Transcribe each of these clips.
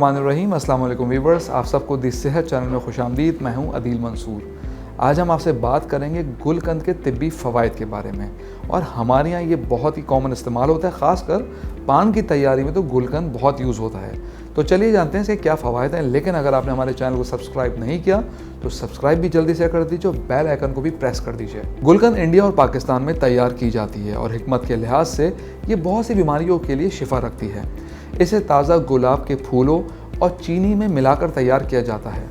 बिस्मिल्लाहिर्रहमानिर्रहीम। अस्सलाम वालेकुम वीवर्स, आप सबको दी सेहत चैनल में खुशामदीद। मैं हूं अदील मंसूर। आज हम आपसे बात करेंगे गुलकंद के तिब्बी फ़वाइद के बारे में। और हमारे यहाँ ये बहुत ही कॉमन इस्तेमाल होता है, ख़ासकर पान की तैयारी में तो गुलकंद बहुत यूज़ होता है। तो चलिए जानते हैं इसके क्या फ़वाइद हैं। लेकिन अगर आपने हमारे चैनल को सब्सक्राइब नहीं किया तो सब्सक्राइब भी जल्दी से कर दीजिए और बेल आइकन को भी प्रेस कर दीजिए। गुलकंद इंडिया और पाकिस्तान में तैयार की जाती है और हिकमत के लिहाज से ये बहुत सी बीमारियों के लिए शिफा रखती है। इसे ताज़ा गुलाब के फूलों और चीनी में मिलाकर तैयार किया जाता है।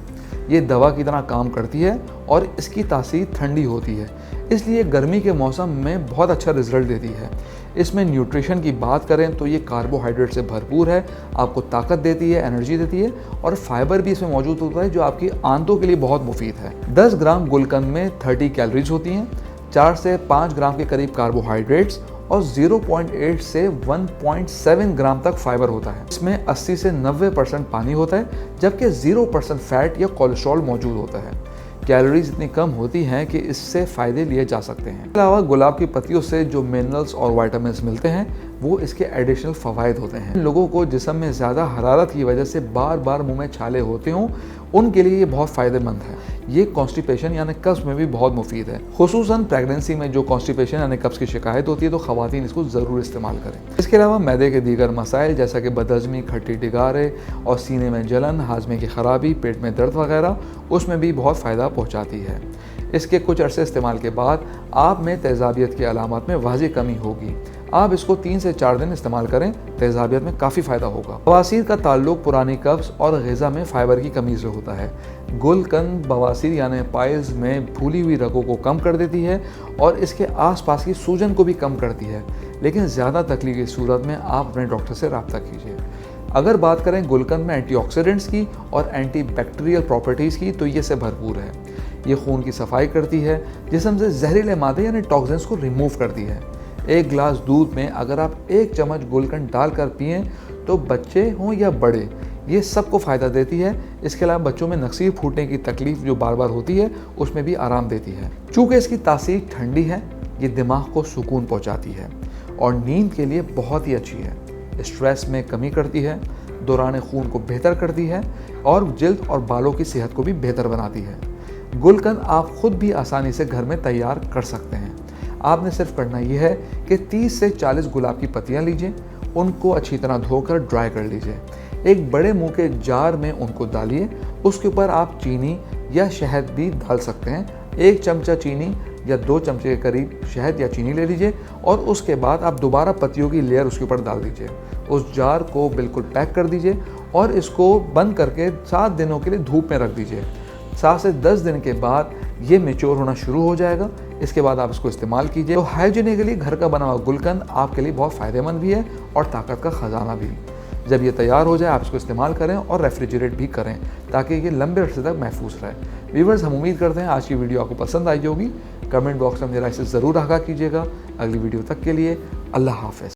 ये दवा की तरह काम करती है और इसकी तासीर ठंडी होती है, इसलिए गर्मी के मौसम में बहुत अच्छा रिजल्ट देती है। इसमें न्यूट्रिशन की बात करें तो ये कार्बोहाइड्रेट से भरपूर है, आपको ताकत देती है, एनर्जी देती है और फाइबर भी इसमें मौजूद होता है जो आपकी आंतों के लिए बहुत मुफीद है। 10 ग्राम गुलकंद में 30 कैलोरीज होती हैं, 4 से 5 ग्राम के करीब कार्बोहाइड्रेट्स और 0.8 से 1.7 ग्राम तक फाइबर होता है। इसमें 80 से 90% पानी होता है, जबकि 0% फैट या कोलेस्ट्रॉल मौजूद होता है। कैलोरीज इतनी कम होती हैं कि इससे फ़ायदे लिए जा सकते हैं। इसके अलावा गुलाब की पत्तियों से जो मिनरल्स और विटामिन मिलते हैं वो इसके एडिशनल फ़वाइद होते हैं। लोगों को जिस्म में ज़्यादा हरारत की वजह से बार बार मुंह में छाले होते हों, उनके लिए ये बहुत फ़ायदेमंद है। ये कॉन्स्टिपेशन यानी कब्ज़ में भी बहुत मुफीद है। खुसूसन प्रेगनेंसी में जो कॉन्स्टिपेशन यानी कब्ज़ की शिकायत होती है तो ख़वातीन इसको ज़रूर इस्तेमाल करें। इसके अलावा मैदे के दीगर मसाइल जैसा कि बदहज़मी, खट्टी डिगारे और सीने में जलन, हाजमे की ख़राबी, पेट में दर्द वगैरह, उसमें भी बहुत फ़ायदा पहुँचाती है। इसके कुछ अरसे इस्तेमाल के बाद आप में तेज़ाबियत की अलामत में वाज़ेह कमी होगी। आप इसको 3 से 4 दिन इस्तेमाल करें, तेज़ाबियत में काफ़ी फ़ायदा होगा। बवासीर का ताल्लुक पुरानी कब्ज़ और ग़िज़ा में फ़ाइबर की कमी से होता है। गुलकंद बवासीर यानी पाइल्स में फूली हुई रगों को कम कर देती है और इसके आसपास की सूजन को भी कम करती है। लेकिन ज़्यादा तकलीफ की सूरत में आप अपने डॉक्टर से रब्ता कीजिए। अगर बात करें गुलकंद में एंटीऑक्सीडेंट्स की और एंटीबैक्टीरियल प्रॉपर्टीज़ की तो ये से भरपूर है। ये खून की सफाई करती है, जिस्म से जहरीले मादे यानी टॉक्सिन्स को रिमूव करती है। 1 गिलास दूध में अगर आप 1 चम्मच गुलकंद डालकर पिएं तो बच्चे हों या बड़े, ये सबको फ़ायदा देती है। इसके अलावा बच्चों में नक्सीर फूटने की तकलीफ़ जो बार बार होती है उसमें भी आराम देती है। चूँकि इसकी तासीर ठंडी है, ये दिमाग को सुकून पहुँचाती है और नींद के लिए बहुत ही अच्छी है। स्ट्रेस में कमी करती है, दौरान खून को बेहतर करती है और जल्द और बालों की सेहत को भी बेहतर बनाती है। गुलकंद आप खुद भी आसानी से घर में तैयार कर सकते हैं। आपने सिर्फ करना यह है कि 30 से 40 गुलाब की पत्तियां लीजिए, उनको अच्छी तरह धोकर ड्राई कर लीजिए। एक बड़े मुंह के जार में उनको डालिए, उसके ऊपर आप चीनी या शहद भी डाल सकते हैं। 1 चमचा चीनी या 2 चमचे के करीब शहद या चीनी ले लीजिए और उसके बाद आप दोबारा पत्तियों की लेयर उसके ऊपर डाल दीजिए। उस जार को बिल्कुल पैक कर दीजिए और इसको बंद करके 7 दिनों के लिए धूप में रख दीजिए। 7 से 10 दिन के बाद ये मैच्योर होना शुरू हो जाएगा। इसके बाद आप इसको इस्तेमाल कीजिए। तो हाइजीनिकली घर का बना हुआ गुलकंद आपके लिए बहुत फ़ायदेमंद भी है और ताकत का ख़जाना भी। जब ये तैयार हो जाए आप इसको इस्तेमाल करें और रेफ्रिजरेट भी करें ताकि ये लंबे अरसे तक महफूज रहे। व्यूअर्स, हम उम्मीद करते हैं आज की वीडियो आपको पसंद आई होगी। कमेंट बॉक्स में मेरा इसे ज़रूर आगाह कीजिएगा। अगली वीडियो तक के लिए अल्लाह हाफ़िज़।